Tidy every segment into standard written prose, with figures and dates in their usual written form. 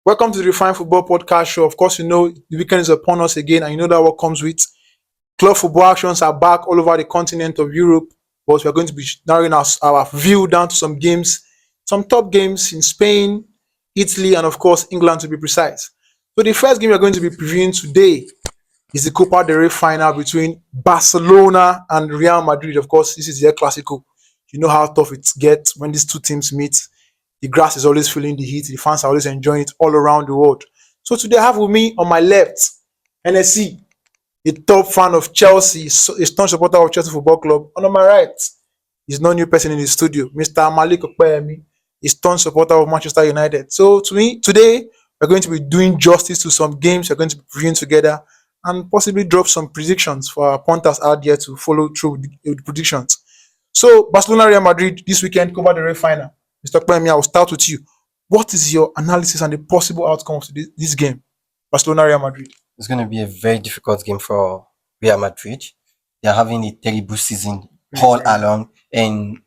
Welcome to the Refined Football Podcast Show. Of course, the weekend is upon us again, and you know that what comes with. Club football actions are back all over the continent of Europe, but we're going to be narrowing our view down to some games, some top games in Spain, Italy, and of course, England to be precise. So, the first game we're going to be previewing today is the Copa del Rey final between Barcelona and Real Madrid. Of course, this is the El-Classico. You know how tough it gets when these two teams meet. The grass is always feeling the heat. The fans are always enjoying it all around the world. So today I have with me on my left, Hennessey, a top fan of Chelsea, a staunch supporter of Chelsea Football Club. And on my right, is no new person in the studio, Mr. Maleek, a staunch supporter of Manchester United. So today, we're going to be doing justice to some games we're going to be reviewing together and possibly drop some predictions for our punters out there to follow through with the predictions. So, Barcelona Real Madrid this weekend, Copa del Rey final. Mr. Kwame, I will start with you. What is your analysis and the possible outcome of this game? Barcelona Real Madrid. It's going to be a very difficult game for Real Madrid. They are having a terrible season all along, and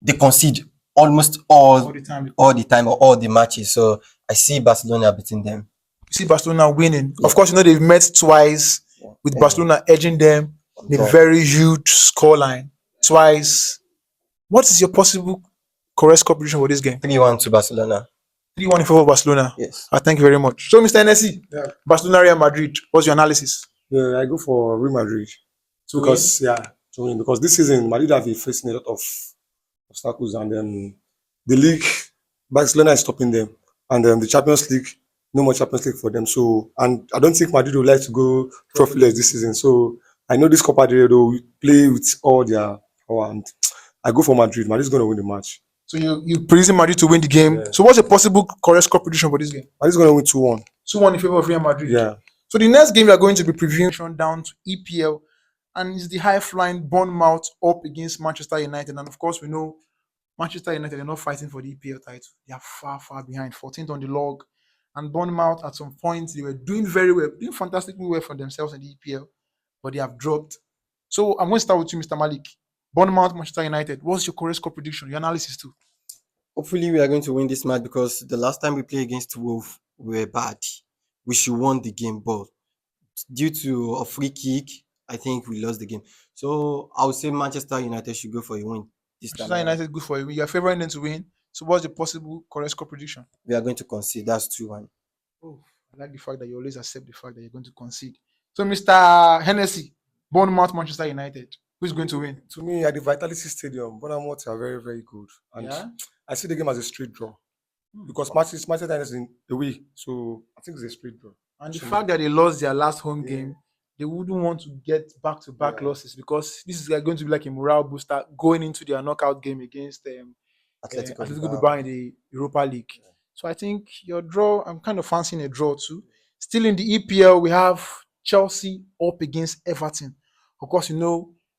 they concede almost all the time or all the matches. So I see Barcelona beating them. You see Barcelona winning. Yeah. Of course, they've met twice with Barcelona edging them in a very huge scoreline. Twice. What is your possible correct score prediction for this game? 3-1 to Barcelona. 3-1 in favor of Barcelona. Yes. Thank you very much. So, Mr. Hennessey, Barcelona Real Madrid. What's your analysis? Yeah, I go for Real Madrid. Because this season Madrid have been facing a lot of obstacles, and the league, Barcelona is stopping them, and the Champions League, no more Champions League for them. So, and I don't think Madrid would like to go trophyless this season. So, I know this Copa del Rey will play with all their power, and I go for Madrid. Madrid is going to win the match. So you predicting Madrid to win the game. Yeah. So what's a possible correct score prediction for this game? Madrid is going to win 2-1. 2-1 in favor of Real Madrid. Yeah. So the next game we are going to be previewing down to EPL, and it's the high-flying Bournemouth up against Manchester United. And of course, we know Manchester United are not fighting for the EPL title. They are far, far behind, 14th on the log. And Bournemouth, at some point, they were doing very well, doing fantastically well for themselves in the EPL, but they have dropped. So I'm going to start with you, Mr. Maleek. Bournemouth, Manchester United. What's your correct score prediction? Your analysis too. Hopefully, we are going to win this match because the last time we played against Wolves, we were bad. We should won the game, but due to a free kick, I think we lost the game. So I would say Manchester United should go for a win this time. Manchester United good for a win. You are favoring them to win. So what's the possible correct score prediction? We are going to concede. That's 2-1. Oh, I like the fact that you always accept the fact that you're going to concede. So, Mr. Hennessey, Bournemouth, Manchester United. Who's going to win? To me, at the Vitality Stadium, Bournemouth are very, very good. And I see the game as a straight draw. Because Manchester United is in the way. So I think it's a straight draw. And the fact that they lost their last home game, they wouldn't want to get back-to-back losses, because this is going to be like a morale booster going into their knockout game against Atletico Bilbao in the Europa League. Yeah. So I think your draw, I'm kind of fancying a draw too. Still in the EPL, we have Chelsea up against Everton. Of course,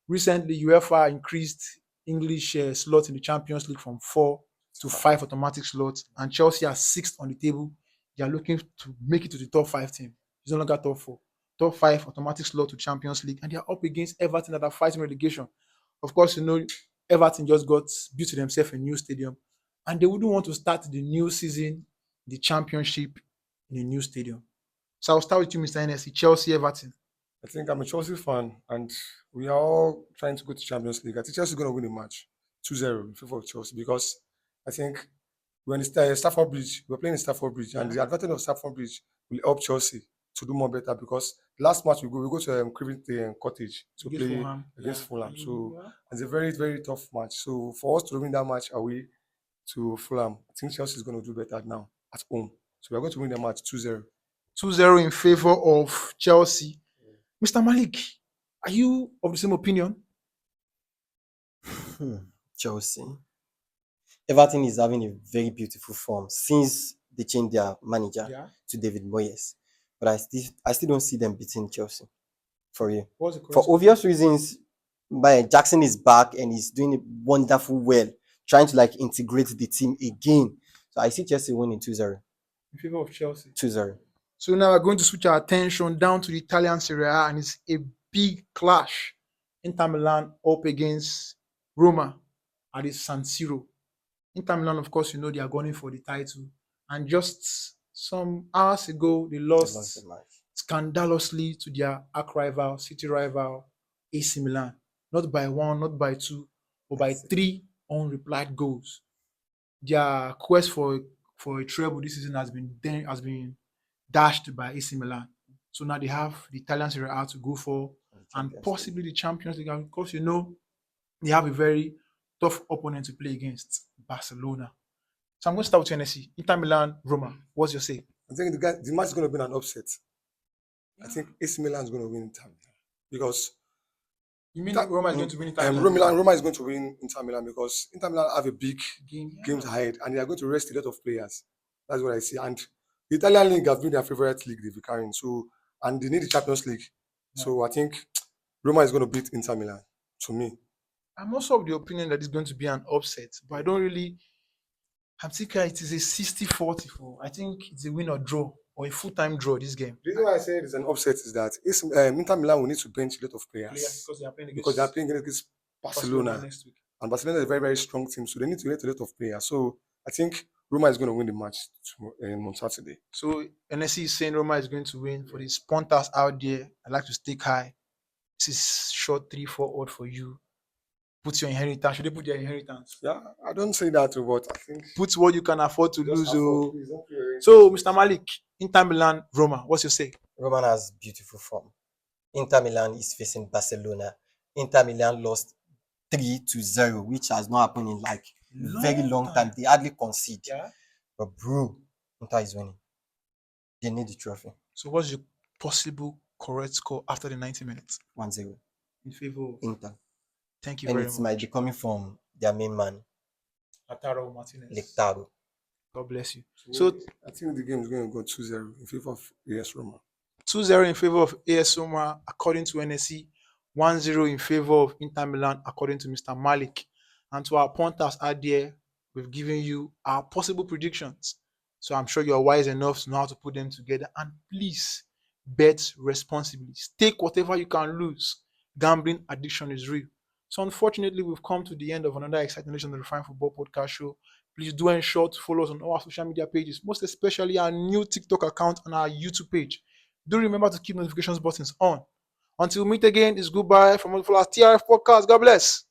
recently UEFA increased English slots in the Champions League from 4 to 5 automatic slots, and Chelsea are 6th on the table. They are looking to make it to the top 5 team. It's no longer top 4. Top 5 automatic slot to Champions League, and they are up against Everton that are fighting relegation. Of course, Everton just got built to themselves a new stadium, and they wouldn't want to start the new season, the championship, in a new stadium. So I'll start with you, Mr. Hennessey. Chelsea, Everton. I think I'm a Chelsea fan, and we are all trying to go to Champions League. I think Chelsea is going to win the match 2-0 in favor of Chelsea, because I think when it's Stamford Bridge, we're playing in Stamford Bridge, and the advantage of Stamford Bridge will help Chelsea to do more better, because last match we go to Coventry Cottage to play against Fulham. So it's a very, very tough match. So for us to win that match away to Fulham, I think Chelsea is going to do better now at home. So we're going to win the match 2-0. 2-0 in favor of Chelsea. Mr. Maleek, are you of the same opinion? Chelsea. Everton is having a very beautiful form since they changed their manager to David Moyes. But I still don't see them beating Chelsea. For you. For obvious reasons, Jackson is back and he's doing wonderful well, trying to integrate the team again. So I see Chelsea winning 2-0. In favor of Chelsea. 2-0. So now we're going to switch our attention down to the Italian Serie A, and it's a big clash. Inter Milan up against Roma at the San Siro. Inter Milan, of course, they are going for the title. And just some hours ago, they They lost lost the match. scandalously to their arch rival, city rival, AC Milan. Not by one, not by two, but by That's it. three unreplied goals. Their quest for a treble this season has been dashed by AC Milan. So now they have the Italian Serie A to go for, The and Champions League. possibly the Champions League. And of course, they have a very tough opponent to play against, Barcelona. So I'm going to start with Hennessey. Inter Milan, Roma. What's your say? I think the match is going to be an upset. I think AC Milan is going to win Inter Milan because You mean Roma is going to win Inter Milan? Roma is going to win Inter Milan because Inter Milan have a big Game, yeah. games ahead and they are going to rest a lot of players. That's what I see. And the Italian league have been their favorite league they've been carrying. So and they need the Champions League. Yeah. So I think Roma is going to beat Inter Milan. To me, I'm also of the opinion that it's going to be an upset, but I don't really. I'm thinking it is a 60-40 for. I think it's a win or draw or a full-time draw this game. the reason why I say it's an upset is that Inter Milan will need to bench a lot of players Because they are playing because they are playing against Barcelona. next week. And Barcelona is a very, very strong team, so they need to get a lot of players. So I think Roma is going to win the match on Saturday. So NSC is saying Roma is going to win. For the punters out there, I like to stake high. This is short 3-4 odd for you. Put your inheritance. Should they put their inheritance? Yeah, I don't say that, but I think Put what you can afford to just lose. afford, please, don't play your So, interest. Mr. Maleek, Inter Milan, Roma. What's your say? Roman has beautiful form. Inter Milan is facing Barcelona. Inter Milan lost 3-0, which has not happened in like a very long time. They hardly concede. Yeah. But bro, Inter is winning. They need the trophy. So, what's your possible correct score after the 90 minutes 1-0 in favor of? Inter. Thank you And very it much. might be coming from their main man, Lautaro Martinez. Lectaro. God bless you. So So, I think the game is going to go 2-0 in favor of AS Roma. 2-0 in favor of AS Roma, according to NSC. 1-0 in favor of Inter Milan, according to Mr. Maleek. And to our punters out there, we've given you our possible predictions. So I'm sure you're wise enough to know how to put them together. And please bet responsibly. Stake whatever you can lose. Gambling addiction is real. So unfortunately, we've come to the end of another exciting edition of the Refined Football Podcast Show. Please do ensure to follow us on all our social media pages, most especially our new TikTok account and our YouTube page. Do remember to keep notifications buttons on. Until we meet again, it's goodbye from all of our TRF podcast. God bless.